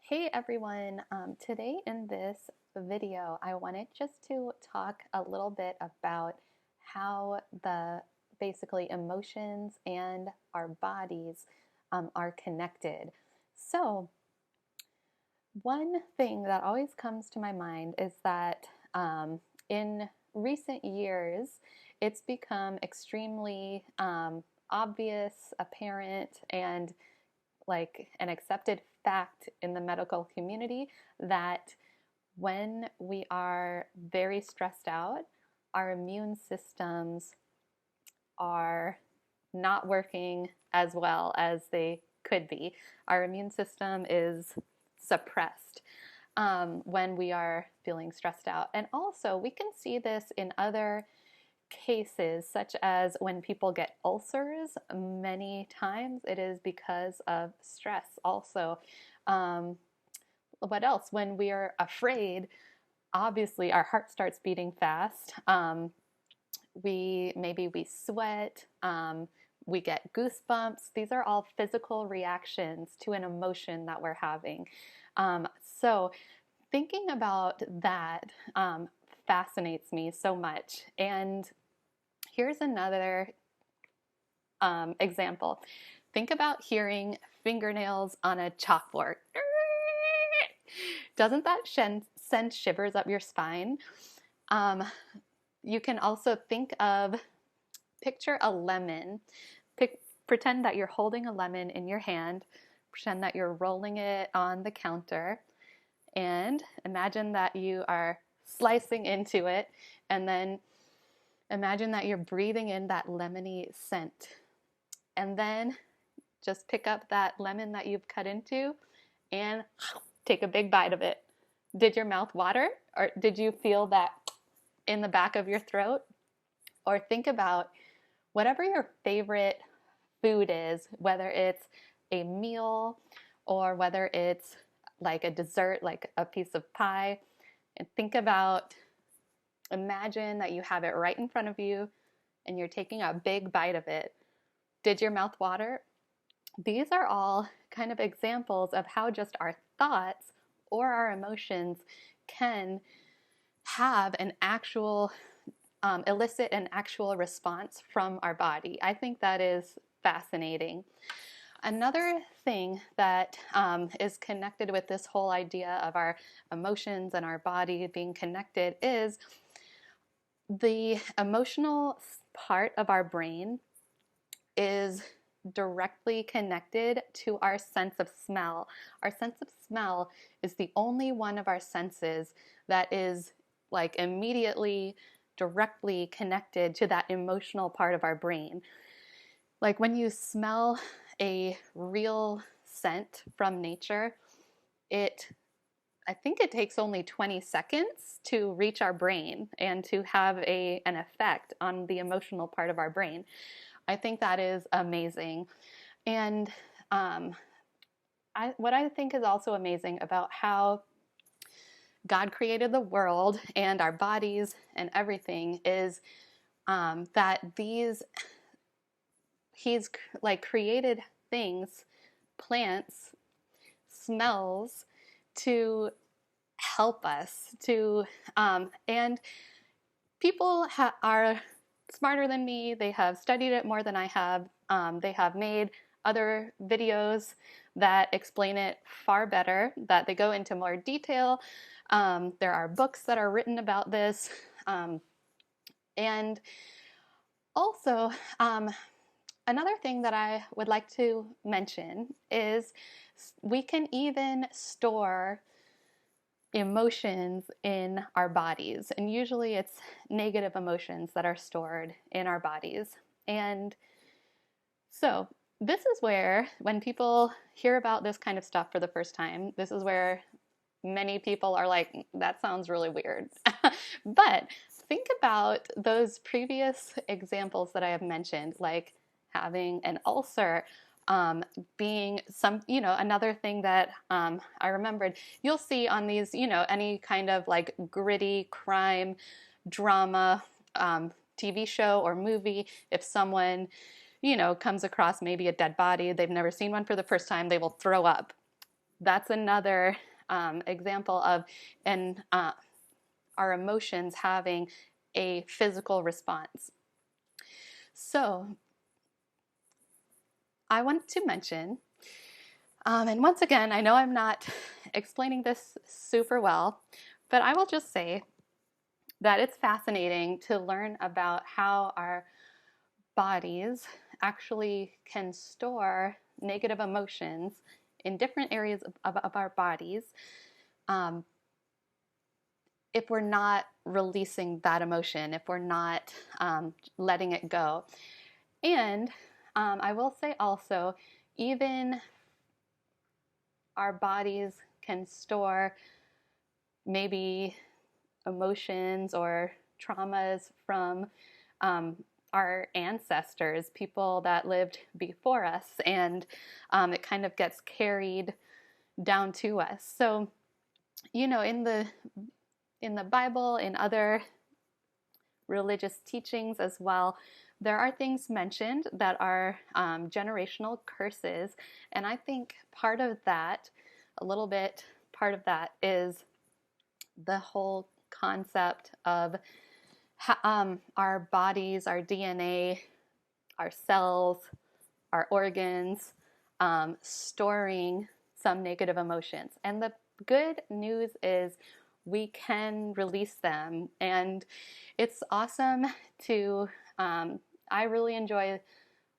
Hey everyone, today in this video, I wanted just to talk a little bit about how the basically emotions and our bodies are connected. So, one thing that always comes to my mind is that in recent years, it's become extremely obvious, apparent, and like an accepted fact in the medical community that when we are very stressed out, our immune systems are not working as well as they could be. Our immune system is suppressed when we are feeling stressed out. And also, we can see this in other cases, such as when people get ulcers, many times it is because of stress. Also, what else? When we are afraid, obviously our heart starts beating fast. We sweat. We get goosebumps. These are all physical reactions to an emotion that we're having. So thinking about that fascinates me so much. And here's another example. Think about hearing fingernails on a chalkboard. Doesn't that send shivers up your spine? You can also picture a lemon. Pretend that you're holding a lemon in your hand. Pretend that you're rolling it on the counter. And imagine that you are slicing into it. And then imagine that you're breathing in that lemony scent. And then just pick up that lemon that you've cut into and take a big bite of it. Did your mouth water? Or did you feel that in the back of your throat? Or think about whatever your favorite food is, whether it's a meal or whether it's like a dessert, like a piece of pie. And imagine that you have it right in front of you and you're taking a big bite of it. Did your mouth water? These are all kind of examples of how just our thoughts or our emotions can have an actual, elicit an actual response from our body. I think that is fascinating. Another thing that is connected with this whole idea of our emotions and our body being connected is the emotional part of our brain is directly connected to our sense of smell. Our sense of smell is the only one of our senses that is like immediately directly connected to that emotional part of our brain. Like when you smell a real scent from nature, I think it takes only 20 seconds to reach our brain and to have an effect on the emotional part of our brain. I think that is amazing. And what I think is also amazing about how God created the world and our bodies and everything is that He's like created things, plants, smells to help us and people are smarter than me. They have studied it more than I have. They have made other videos that explain it far better, that they go into more detail. There are books that are written about this. And also, another thing that I would like to mention is we can even store emotions in our bodies, and usually it's negative emotions that are stored in our bodies. And so this is where, when people hear about this kind of stuff for the first time, this is where many people are like, that sounds really weird. But think about those previous examples that I have mentioned, like having an ulcer, being another thing that I remembered. You'll see on these, any kind of like gritty crime drama TV show or movie, if someone, comes across maybe a dead body, they've never seen one for the first time, they will throw up. that's another example of our emotions having a physical response. So I want to mention, and once again, I know I'm not explaining this super well, but I will just say that it's fascinating to learn about how our bodies actually can store negative emotions in different areas of our bodies if we're not releasing that emotion, if we're not letting it go. And I will say also, even our bodies can store maybe emotions or traumas from our ancestors, people that lived before us, and it kind of gets carried down to us. So, you know, in the Bible, in other religious teachings as well, there are things mentioned that are generational curses, and I think part of that is the whole concept of our bodies, our DNA, our cells, our organs, storing some negative emotions. And the good news is we can release them. And it's awesome to, I really enjoy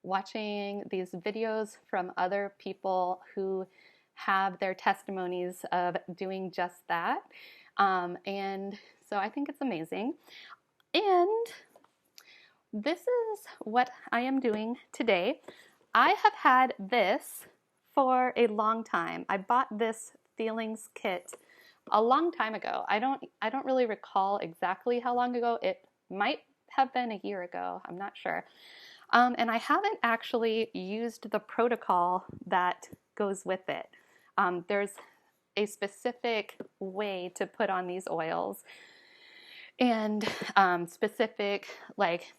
watching these videos from other people who have their testimonies of doing just that. And so I think it's amazing. And this is what I am doing today. I have had this for a long time. I bought this feelings kit a long time ago. I don't really recall exactly how long ago. It might have been a year ago. I'm not sure. And I haven't actually used the protocol that goes with it. There's a specific way to put on these oils and specific, like,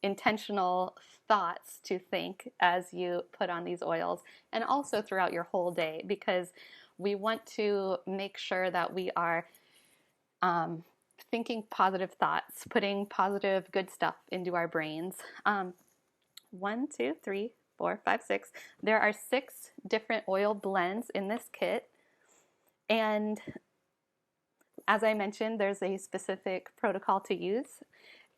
intentional thoughts to think as you put on these oils, and also throughout your whole day, because we want to make sure that we are thinking positive thoughts, putting positive, good stuff into our brains. 1, 2, 3, 4, 5, 6. There are 6 different oil blends in this kit, and as I mentioned, there's a specific protocol to use.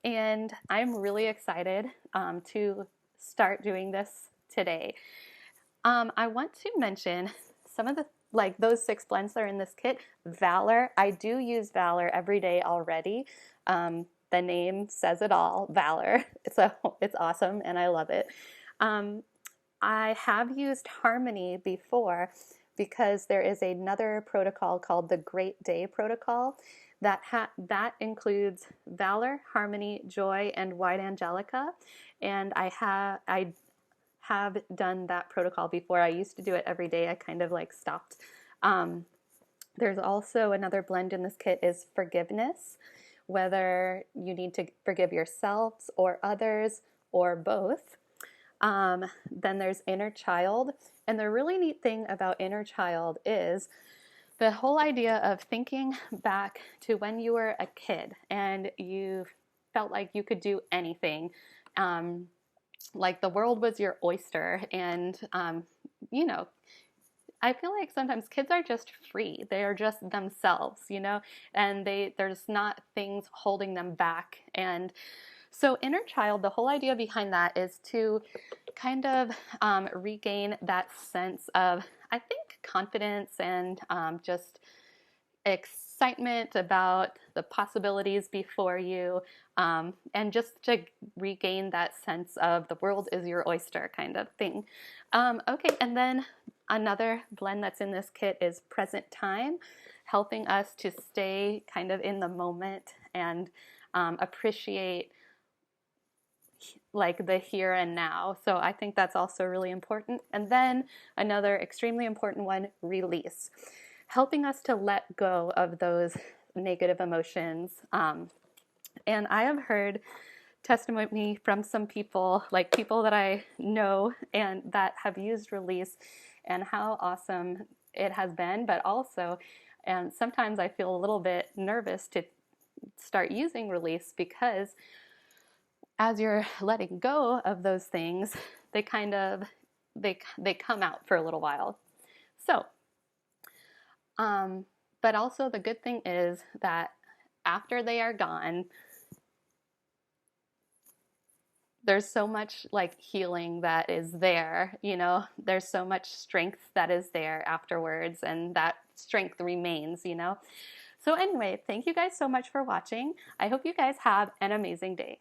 And I'm really excited to start doing this today. I want to mention some of those 6 blends that are in this kit. Valor, I do use Valor every day already. The name says it all, Valor. It's awesome and I love it. I have used Harmony before because there is another protocol called the Great Day Protocol that includes Valor, Harmony, Joy, and White Angelica. And I have done that protocol before. I used to do it every day. I kind of stopped. There's also another blend in this kit is Forgiveness, whether you need to forgive yourselves or others or both. Then there's Inner Child. And the really neat thing about Inner Child is the whole idea of thinking back to when you were a kid and you felt like you could do anything. Like the world was your oyster. And, I feel like sometimes kids are just free. They are just themselves, and there's not things holding them back. And so Inner Child, the whole idea behind that is to kind of regain that sense of, I think, confidence and just excitement about the possibilities before you, and just to regain that sense of the world is your oyster kind of thing. Okay, and then another blend that's in this kit is Present Time, helping us to stay kind of in the moment and appreciate the here and now. So I think that's also really important. And then another extremely important one, Release, helping us to let go of those negative emotions. And I have heard testimony from some people, people that I know and that have used Release, and how awesome it has been, but also, and sometimes I feel a little bit nervous to start using release because as you're letting go of those things, they kind of they come out for a little while. So, but also the good thing is that after they are gone, there's so much like healing that is there, you know, there's so much strength that is there afterwards, and that strength remains, you know. So anyway, thank you guys so much for watching. I hope you guys have an amazing day.